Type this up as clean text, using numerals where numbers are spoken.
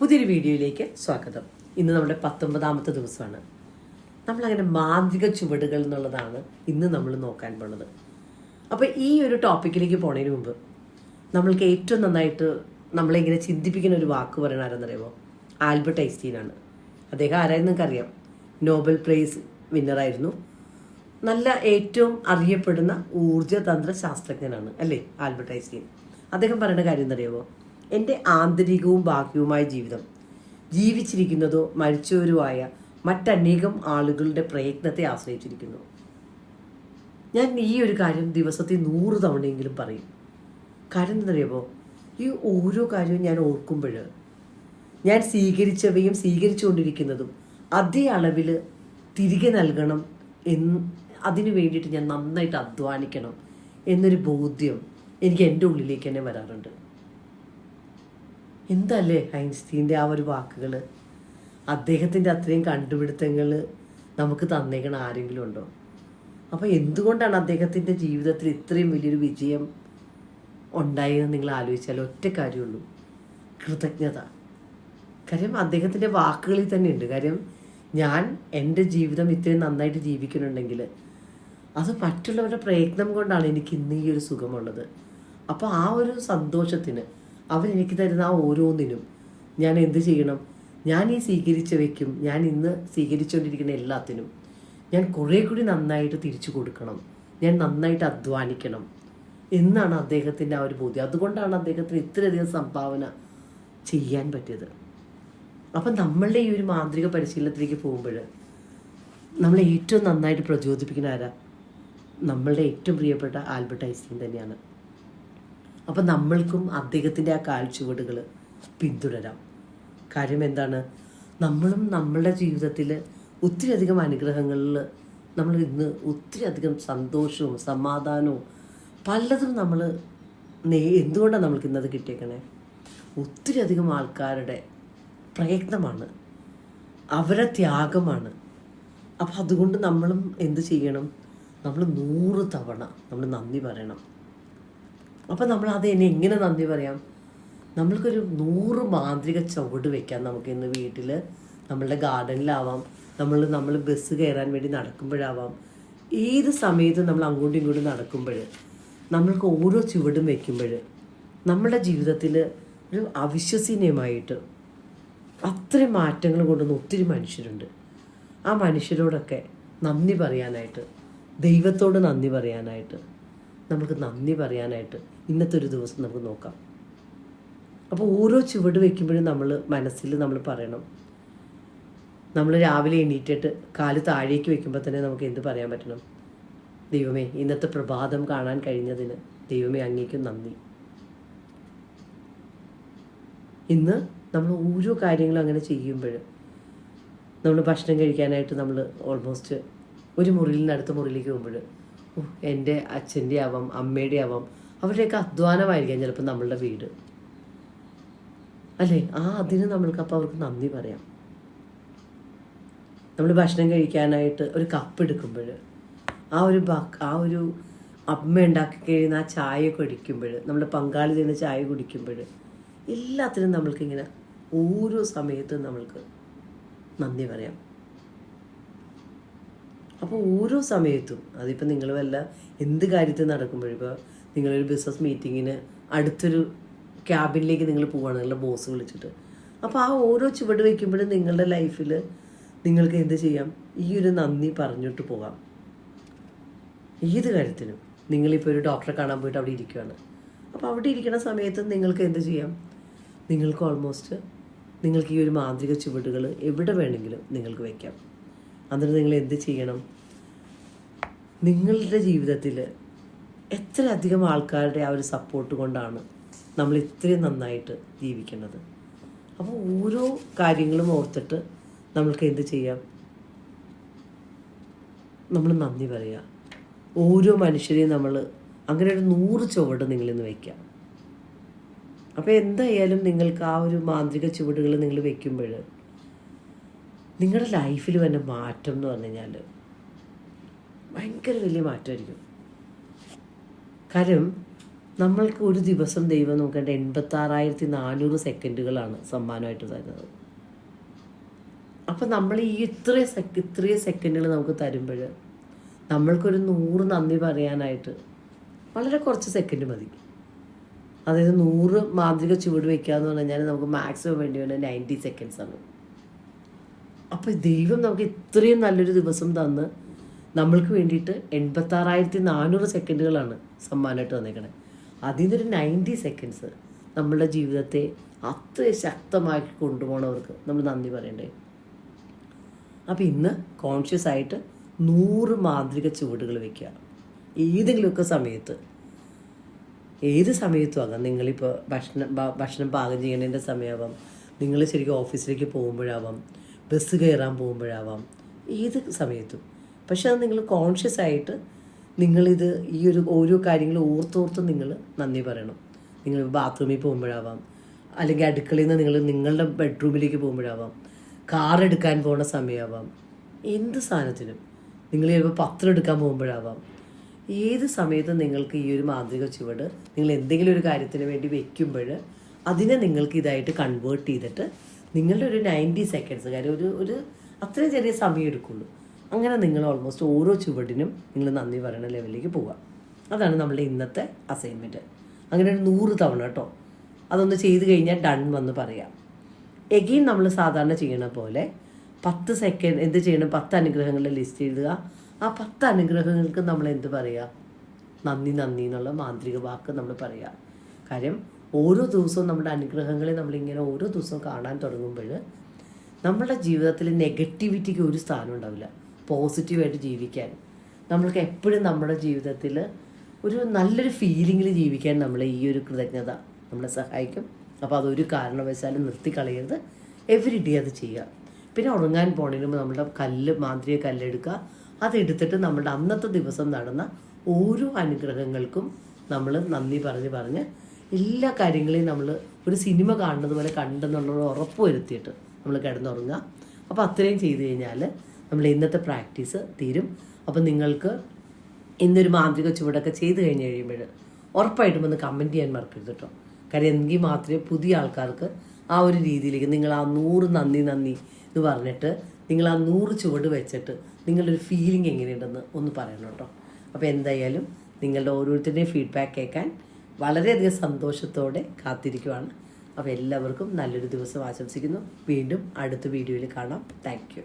പുതിയൊരു വീഡിയോയിലേക്ക് സ്വാഗതം. ഇന്ന് നമ്മുടെ 19ാമത്തെ ദിവസമാണ്. നമ്മളങ്ങനെ മാന്ത്രിക ചുവടുകൾ എന്നുള്ളതാണ് ഇന്ന് നമ്മൾ നോക്കാൻ പോണത്. അപ്പോൾ ഈ ഒരു ടോപ്പിക്കിലേക്ക് പോണതിന് മുമ്പ് നമ്മൾക്ക് ഏറ്റവും നന്നായിട്ട് നമ്മളെ ഇങ്ങനെ ചിന്തിപ്പിക്കുന്ന ഒരു വാക്ക് പറയണ ആരെന്നറിയുമോ? ആൽബർട്ട് ഐൻസ്റ്റീനാണ്. അദ്ദേഹം ആരായിരുന്നു നിങ്ങൾക്കറിയാം. നോബൽ പ്രൈസ് വിന്നറായിരുന്നു. നല്ല ഏറ്റവും അറിയപ്പെടുന്ന ഊർജ്ജതന്ത്ര ശാസ്ത്രജ്ഞനാണ് അല്ലേ ആൽബർട്ട് ഐൻസ്റ്റീൻ. അദ്ദേഹം പറയുന്ന കാര്യം എന്തറിയാമോ? എൻ്റെ ആന്തരികവും ബാഹ്യവുമായ ജീവിതം ജീവിച്ചിരിക്കുന്നതോ മരിച്ചവരോ ആയ മറ്റനേകം ആളുകളുടെ പ്രയത്നത്തെ ആശ്രയിച്ചിരിക്കുന്നു. ഞാൻ ഈ ഒരു കാര്യം ദിവസത്തിൽ 100 തവണയെങ്കിലും പറയും. കാര്യം എന്തറിയാമോ? ഈ ഓരോ കാര്യവും ഞാൻ ഓർക്കുമ്പോൾ ഞാൻ സ്വീകരിച്ചവയും സ്വീകരിച്ചുകൊണ്ടിരിക്കുന്നതും അതേ അളവിൽ തിരികെ നൽകണം അതിനു വേണ്ടിയിട്ട് ഞാൻ നന്നായിട്ട് അധ്വാനിക്കണം എന്നൊരു ബോധ്യം എനിക്ക് എൻ്റെ ഉള്ളിലേക്ക് തന്നെ വരാറുണ്ട്. എന്തല്ലേ ഐൻസ്റ്റീൻ്റെ ആ ഒരു വാക്കുകൾ, അദ്ദേഹത്തിൻ്റെ അത്രയും കണ്ടുപിടുത്തങ്ങൾ നമുക്ക് തന്നേക്കണ ആരെങ്കിലും ഉണ്ടോ? അപ്പോൾ എന്തുകൊണ്ടാണ് അദ്ദേഹത്തിൻ്റെ ജീവിതത്തിൽ ഇത്രയും വലിയൊരു വിജയം ഉണ്ടായതെന്ന് നിങ്ങൾ ആലോചിച്ചാൽ ഒറ്റ കാര്യമുള്ളൂ: കൃതജ്ഞത. കാര്യം അദ്ദേഹത്തിൻ്റെ വാക്കുകളിൽ തന്നെ ഉണ്ട്. കാര്യം ഞാൻ എൻ്റെ ജീവിതം ഇത്രയും നന്നായിട്ട് ജീവിക്കുന്നുണ്ടെങ്കിൽ അത് മറ്റുള്ളവരുടെ പ്രയത്നം കൊണ്ടാണ് എനിക്ക് ഇന്ന് ഈ ഒരു സുഖമുള്ളത്. അപ്പോൾ ആ ഒരു സന്തോഷത്തിന് അവരെനിക്ക് തരുന്ന ആ ഓരോന്നിനും ഞാൻ എന്ത് ചെയ്യണം? ഞാൻ ഈ സ്വീകരിച്ചവയ്ക്കും ഞാൻ ഇന്ന് സ്വീകരിച്ചുകൊണ്ടിരിക്കുന്ന എല്ലാത്തിനും ഞാൻ കുറേ കൂടി നന്നായിട്ട് തിരിച്ചു കൊടുക്കണം, ഞാൻ നന്നായിട്ട് അധ്വാനിക്കണം എന്നാണ് അദ്ദേഹത്തിൻ്റെ ആ ഒരു ബോധ്യം. അതുകൊണ്ടാണ് അദ്ദേഹത്തിന് ഇത്രയധികം സംഭാവന ചെയ്യാൻ പറ്റിയത്. അപ്പം നമ്മളുടെ ഈ ഒരു മാന്ത്രിക പരിശീലനത്തിലേക്ക് പോകുമ്പോൾ നമ്മളെ ഏറ്റവും നന്നായിട്ട് പ്രചോദിപ്പിക്കുന്ന ആരാ? നമ്മളുടെ ഏറ്റവും പ്രിയപ്പെട്ട ആൽബർട്ട് ഐൻസ്റ്റീൻ തന്നെയാണ്. അപ്പം നമ്മൾക്കും അദ്ദേഹത്തിൻ്റെ ആ കാൽച്ചുവടുകൾ പിന്തുടരാം. കാര്യം എന്താണ്? നമ്മളും നമ്മളുടെ ജീവിതത്തിൽ ഒത്തിരി അധികം അനുഗ്രഹങ്ങളിൽ നമ്മൾ ഇന്ന് ഒത്തിരി അധികം സന്തോഷവും സമാധാനവും പലതും നമ്മൾ എന്തുകൊണ്ടാണ് നമ്മൾക്ക് ഇന്നത് കിട്ടിയേക്കണേ? ഒത്തിരി അധികം ആൾക്കാരുടെ പ്രയത്നമാണ്, അവരുടെ ത്യാഗമാണ്. അപ്പം അതുകൊണ്ട് നമ്മളും എന്ത് ചെയ്യണം? നമ്മൾ 100 തവണ നമ്മൾ നന്ദി പറയണം. അപ്പം നമ്മൾ അത് എങ്ങനെ നന്ദി പറയാം? നമ്മൾക്കൊരു 100 മാന്ത്രിക ചുവട് വെക്കാം നമുക്ക് ഇന്ന് വീട്ടിൽ, നമ്മളുടെ ഗാർഡനിലാവാം, നമ്മൾ ബസ് കയറാൻ വേണ്ടി നടക്കുമ്പോഴാവാം, ഏത് സമയത്തും നമ്മൾ അങ്ങോട്ടും ഇങ്ങോട്ടും നടക്കുമ്പോൾ നമ്മൾക്ക് ഓരോ ചുവടും വയ്ക്കുമ്പോൾ നമ്മുടെ ജീവിതത്തിൽ ഒരു അവിശ്വസനീയമായിട്ട് അത്രയും മാറ്റങ്ങൾ കൊണ്ടുവന്ന ഒത്തിരി മനുഷ്യരുണ്ട്. ആ മനുഷ്യരോടൊക്കെ നന്ദി പറയാനായിട്ട്, ദൈവത്തോട് നന്ദി പറയാനായിട്ട്, നമുക്ക് നന്ദി പറയാനായിട്ട് ഇന്നത്തെ ഒരു ദിവസം നമുക്ക് നോക്കാം. അപ്പോൾ ഓരോ ചുവട് വയ്ക്കുമ്പോഴും നമ്മൾ മനസ്സിൽ നമ്മൾ പറയണം. നമ്മൾ രാവിലെ എണീറ്റിട്ട് കാല് താഴേക്ക് വെക്കുമ്പോൾ തന്നെ നമുക്ക് എന്ത് പറയാൻ പറ്റണം? ദൈവമേ, ഇന്നത്തെ പ്രഭാതം കാണാൻ കഴിഞ്ഞതിന് ദൈവമേ അങ്ങേക്കും നന്ദി. ഇന്ന് നമ്മൾ ഓരോ കാര്യങ്ങളും അങ്ങനെ ചെയ്യുമ്പോൾ, നമ്മൾ ഭക്ഷണം കഴിക്കാനായിട്ട് നമ്മൾ ഓൾമോസ്റ്റ് ഒരു മുറിയിൽ നിന്ന് അടുത്ത മുറിയിലേക്ക് പോകുമ്പോൾ എൻ്റെ അച്ഛൻ്റെ ആവാം, അമ്മയുടെ ആവാം, അവരുടെയൊക്കെ അധ്വാനമായിരിക്കാം ചിലപ്പോൾ നമ്മളുടെ വീട് അല്ലേ? അതിന് നമ്മൾക്ക് അപ്പോൾ അവർക്ക് നന്ദി പറയാം. നമ്മൾ ഭക്ഷണം കഴിക്കാനായിട്ട് ഒരു കപ്പ് എടുക്കുമ്പോൾ ആ ഒരു അമ്മ ഉണ്ടാക്കി കഴിയുന്ന ആ ചായ കുടിക്കുമ്പോൾ, നമ്മുടെ പങ്കാളി ചെയ്യുന്ന ചായ കുടിക്കുമ്പോൾ എല്ലാത്തിനും നമ്മൾക്കിങ്ങനെ ഓരോ സമയത്തും നമ്മൾക്ക് നന്ദി പറയാം. അപ്പോൾ ഓരോ സമയത്തും അതിപ്പോൾ നിങ്ങൾ വല്ല എന്ത് കാര്യത്തിൽ നടക്കുമ്പോഴും, ഇപ്പോൾ നിങ്ങളൊരു ബിസിനസ് മീറ്റിങ്ങിന് അടുത്തൊരു ക്യാബിനിലേക്ക് നിങ്ങൾ പോവുകയാണ് നിങ്ങളുടെ ബോസ് വിളിച്ചിട്ട്, അപ്പോൾ ആ ഓരോ ചുവട് വയ്ക്കുമ്പോഴും നിങ്ങളുടെ ലൈഫിൽ നിങ്ങൾക്ക് എന്ത് ചെയ്യാം? ഈ ഒരു നന്ദി പറഞ്ഞിട്ട് പോകാം. ഏത് കാര്യത്തിനും. നിങ്ങളിപ്പോൾ ഒരു ഡോക്ടറെ കാണാൻ പോയിട്ട് അവിടെ ഇരിക്കുകയാണ്. അപ്പോൾ അവിടെ ഇരിക്കുന്ന സമയത്ത് നിങ്ങൾക്ക് എന്ത് ചെയ്യാം? നിങ്ങൾക്ക് ഓൾമോസ്റ്റ് നിങ്ങൾക്ക് ഈ ഒരു മാന്ത്രിക ചുവടുകൾ എവിടെ വേണമെങ്കിലും നിങ്ങൾക്ക് വയ്ക്കാം. എന്നിട്ട് നിങ്ങൾ എന്ത് ചെയ്യണം? നിങ്ങളുടെ ജീവിതത്തിൽ എത്ര അധികം ആൾക്കാരുടെ ആ ഒരു സപ്പോർട്ട് കൊണ്ടാണ് നമ്മൾ ഇത്രയും നന്നായിട്ട് ജീവിക്കുന്നത്. അപ്പോൾ ഓരോ കാര്യങ്ങളും ഓർത്തിട്ട് നമ്മൾക്ക് എന്ത് ചെയ്യാം? നമ്മൾ നന്ദി പറയുക. ഓരോ മനുഷ്യരെയും നമ്മൾ അങ്ങനെ ഒരു 100 ചുവട് നിങ്ങളിന്ന് വയ്ക്കാം. അപ്പോൾ എന്തായാലും നിങ്ങൾക്ക് ആ ഒരു മാന്ത്രിക ചുവടുകൾ നിങ്ങൾ വയ്ക്കുമ്പോൾ നിങ്ങളുടെ ലൈഫിൽ വന്ന മാറ്റം എന്ന് പറഞ്ഞു കഴിഞ്ഞാൽ ഭയങ്കര വലിയ മാറ്റമായിരിക്കും. കാര്യം നമ്മൾക്ക് ഒരു ദിവസം ദൈവം നോക്കേണ്ട 86,400 സെക്കൻഡുകളാണ് സമ്മാനമായിട്ട് തരുന്നത്. അപ്പം നമ്മൾ ഈ ഇത്രയും സെക്കൻഡുകൾ നമുക്ക് തരുമ്പോൾ നമ്മൾക്കൊരു 100 നന്ദി പറയാനായിട്ട് വളരെ കുറച്ച് സെക്കൻഡ് മതി. അതായത് 100 മാന്ത്രിക ചുവട് വയ്ക്കുക എന്ന് പറഞ്ഞു കഴിഞ്ഞാൽ നമുക്ക് മാക്സിമം വേണ്ടി വന്ന 90 സെക്കൻഡ്സാണ്. അപ്പോൾ ദൈവം നമുക്ക് ഇത്രയും നല്ലൊരു ദിവസം തന്ന് നമ്മൾക്ക് വേണ്ടിയിട്ട് 86,400 സെക്കൻഡുകളാണ് സമ്മാനമായിട്ട് തന്നേക്കണേ. അതിൽ നിന്നൊരു 90 സെക്കൻഡ്സ് നമ്മളുടെ ജീവിതത്തെ അത്ര ശക്തമാക്കി കൊണ്ടുപോകണവർക്ക് നമ്മൾ നന്ദി പറയണ്ടേ. അപ്പോൾ ഇന്ന് കോൺഷ്യസ് ആയിട്ട് 100 മാന്ത്രിക ചുവടുകൾ വയ്ക്കുക. ഏതെങ്കിലുമൊക്കെ സമയത്ത്, ഏത് സമയത്തും ആകാം. നിങ്ങളിപ്പോൾ ഭക്ഷണം പാകം ചെയ്യണതിൻ്റെ സമയമാവാം, നിങ്ങൾ ശരിക്കും ഓഫീസിലേക്ക് പോകുമ്പോഴാവാം, ബസ് കയറാൻ പോകുമ്പോഴാവാം, ഏത് സമയത്തും. പക്ഷെ അത് നിങ്ങൾ കോൺഷ്യസ് ആയിട്ട് നിങ്ങളിത് ഈ ഓരോ കാര്യങ്ങൾ ഓർത്തോർത്ത് നിങ്ങൾ നന്ദി പറയണം. നിങ്ങൾ ബാത്റൂമിൽ പോകുമ്പോഴാവാം, അല്ലെങ്കിൽ അടുക്കളയിൽ നിന്ന് നിങ്ങളുടെ ബെഡ്റൂമിലേക്ക് പോകുമ്പോഴാവാം, കാർ എടുക്കാൻ പോകുന്ന സമയമാവാം, എന്ത് സാധനത്തിനും. നിങ്ങൾ ചിലപ്പോൾ പത്രം എടുക്കാൻ പോകുമ്പോഴാവാം, ഏത് സമയത്തും നിങ്ങൾക്ക് ഈ ഒരു മാന്ത്രിക ചുവട് നിങ്ങൾ എന്തെങ്കിലും ഒരു കാര്യത്തിന് വേണ്ടി വെക്കുമ്പോൾ അതിനെ നിങ്ങൾക്ക് ഇതായിട്ട് കൺവേർട്ട് ചെയ്തിട്ട് നിങ്ങളുടെ ഒരു 90 സെക്കൻഡ്സ്, കാര്യം ഒരു അത്രയും ചെറിയ സമയം എടുക്കുള്ളൂ. അങ്ങനെ നിങ്ങൾ ഓൾമോസ്റ്റ് ഓരോ ചുവടിനും നിങ്ങൾ നന്ദി പറയുന്ന ലെവലിലേക്ക് പോവുക. അതാണ് നമ്മളുടെ ഇന്നത്തെ അസൈൻമെൻറ്റ്. അങ്ങനെ ഒരു 100 തവണ കേട്ടോ. അതൊന്ന് ചെയ്ത് കഴിഞ്ഞാൽ ഡൺ വന്ന് പറയാം. എഗെയിൻ നമ്മൾ സാധാരണ ചെയ്യണ പോലെ 10 സെക്കൻഡ് എന്ത് ചെയ്യണം, 10 അനുഗ്രഹങ്ങളുടെ ലിസ്റ്റ് എഴുതുക. ആ 10 അനുഗ്രഹങ്ങൾക്ക് നമ്മൾ എന്ത് പറയുക, നന്ദി എന്നുള്ള മാന്ത്രിക വാക്ക് നമ്മൾ പറയുക. കാര്യം ഓരോ ദിവസവും നമ്മുടെ അനുഗ്രഹങ്ങളെ നമ്മളിങ്ങനെ ഓരോ ദിവസവും കാണാൻ തുടങ്ങുമ്പോൾ നമ്മുടെ ജീവിതത്തിൽ നെഗറ്റിവിറ്റിക്ക് ഒരു സ്ഥാനം ഉണ്ടാവില്ല. പോസിറ്റീവായിട്ട് ജീവിക്കാൻ നമ്മൾക്ക് എപ്പോഴും നമ്മുടെ ജീവിതത്തിൽ ഒരു നല്ലൊരു ഫീലിങ്ങിൽ ജീവിക്കാൻ നമ്മളെ ഈ ഒരു കൃതജ്ഞത നമ്മളെ സഹായിക്കും. അപ്പോൾ അതൊരു കാരണവശാലും നിർത്തിക്കളയരുത്. എവറി ഡേ അത് ചെയ്യുക. പിന്നെ ഉറങ്ങാൻ പോണതിന് മുമ്പ് നമ്മുടെ മാന്ത്രിക കല്ലെടുക്കുക. അതെടുത്തിട്ട് നമ്മുടെ അന്നത്തെ ദിവസം നടന്ന ഓരോ അനുഗ്രഹങ്ങൾക്കും നമ്മൾ നന്ദി പറഞ്ഞ് എല്ലാ കാര്യങ്ങളെയും നമ്മൾ ഒരു സിനിമ കാണുന്നത് പോലെ കണ്ടെന്നുള്ള ഉറപ്പ് വരുത്തിയിട്ട് നമ്മൾ കിടന്നുറങ്ങുക. അപ്പോൾ അത്രയും ചെയ്ത് കഴിഞ്ഞാൽ നമ്മൾ ഇന്നത്തെ പ്രാക്ടീസ് തീരും. അപ്പം നിങ്ങൾക്ക് ഇന്നൊരു മാന്ത്രിക ചുവടൊക്കെ ചെയ്ത് കഴിയുമ്പോൾ ഉറപ്പായിട്ടും ഒന്ന് കമൻറ്റ് ചെയ്യാൻ മറക്കരുത് കേട്ടോ. കാര്യം എങ്കിൽ മാത്രമേ പുതിയ ആൾക്കാർക്ക് ആ ഒരു രീതിയിലേക്ക് നിങ്ങൾ ആ 100 നന്ദി എന്ന് പറഞ്ഞിട്ട് നിങ്ങൾ ആ 100 ചുവട് വെച്ചിട്ട് നിങ്ങളുടെ ഒരു ഫീലിംഗ് എങ്ങനെയുണ്ടെന്ന് ഒന്ന് പറയണം കേട്ടോ. അപ്പോൾ എന്തായാലും നിങ്ങളുടെ ഓരോരുത്തരുടെയും ഫീഡ്ബാക്ക് കേൾക്കാൻ വളരെയധികം സന്തോഷത്തോടെ കാത്തിരിക്കുവാണ്. അപ്പോൾ എല്ലാവർക്കും നല്ലൊരു ദിവസം ആശംസിക്കുന്നു. വീണ്ടും അടുത്ത വീഡിയോയിൽ കാണാം. Thank you.